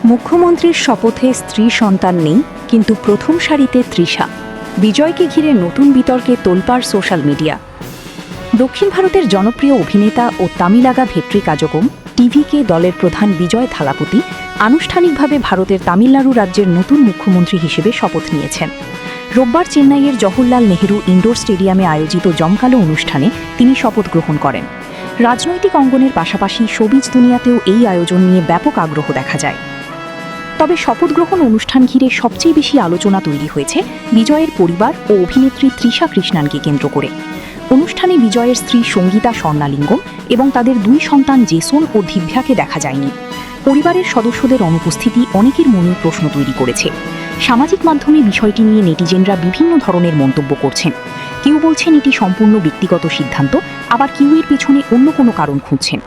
মুখ্যমন্ত্রীর শপথে স্ত্রী সন্তান নেই, কিন্তু প্রথম সারিতে তৃষা। বিজয়কে ঘিরে নতুন বিতর্কে তোলপাড় সোশ্যাল মিডিয়া। দক্ষিণ ভারতের জনপ্রিয় অভিনেতা ও তামিলাগা ভেট্রি কাজগম টিভিকে দলের প্রধান বিজয় থালাপতি আনুষ্ঠানিকভাবে ভারতের তামিলনাড়ু রাজ্যের নতুন মুখ্যমন্ত্রী হিসেবে শপথ নিয়েছেন। রোববার চেন্নাইয়ের জওহরলাল নেহেরু ইনডোর স্টেডিয়ামে আয়োজিত জমকালো অনুষ্ঠানে তিনি শপথ গ্রহণ করেন। রাজনৈতিক অঙ্গনের পাশাপাশি শোবিজ দুনিয়াতেও এই আয়োজন নিয়ে ব্যাপক আগ্রহ দেখা যায়। তবে শপথ গ্রহণ অনুষ্ঠান ঘিরে সবচেয়ে বেশি আলোচনা তৈরি হয়েছে বিজয়ের পরিবার ও অভিনেত্রী তৃষা কৃষ্ণানকে কেন্দ্র করে। অনুষ্ঠানে বিজয়ের স্ত্রী সঙ্গীতা স্বর্ণালিঙ্গম এবং তাদের দুই সন্তান জেসন ও দিব্যাকে দেখা যায়নি। পরিবারের সদস্যদের অনুপস্থিতি অনেকের মনে প্রশ্ন তৈরি করেছে। সামাজিক মাধ্যমে বিষয়টি নিয়ে নেটিজেনরা বিভিন্ন ধরনের মন্তব্য করছেন। কেউ বলছেন এটি সম্পূর্ণ ব্যক্তিগত সিদ্ধান্ত, আবার কেউ এর পেছনে অন্য কোনো কারণ খুঁজছেন।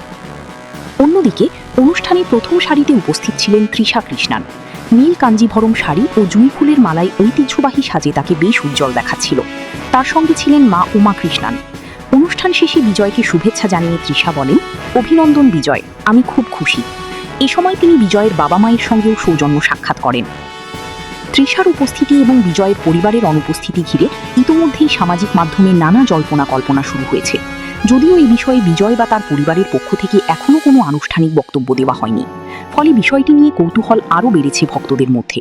অন্যদিকে অনুষ্ঠানে প্রথম সারিতে উপস্থিত ছিলেন তৃষা কৃষ্ণান। নীল কাঞ্জিভরম শাড়ি ও জুঁই ফুলের মালায় ঐতিহ্যবাহী সাজে তাকে বেশ উজ্জ্বল দেখাচ্ছিল। তার সঙ্গে ছিলেন মা উমা কৃষ্ণান। অনুষ্ঠান শেষে বিজয়কে শুভেচ্ছা জানিয়ে তৃষা বলেন, অভিনন্দন বিজয়, আমি খুব খুশি। এ সময় তিনি বিজয়ের বাবা মায়ের সঙ্গেও সৌজন্য সাক্ষাৎ করেন। তৃষার উপস্থিতি এবং বিজয়ের পরিবারের অনুপস্থিতি ঘিরে ইতোমধ্যেই সামাজিক মাধ্যমে নানা জল্পনা কল্পনা শুরু হয়েছে। যদিও এই বিষয়ে বিজয় বা তার পরিবারের পক্ষ থেকে এখনও কোনো আনুষ্ঠানিক বক্তব্য দেওয়া হয়নি, ফলে বিষয়টি নিয়ে কৌতূহল আরও বেড়েছে ভক্তদের মধ্যে।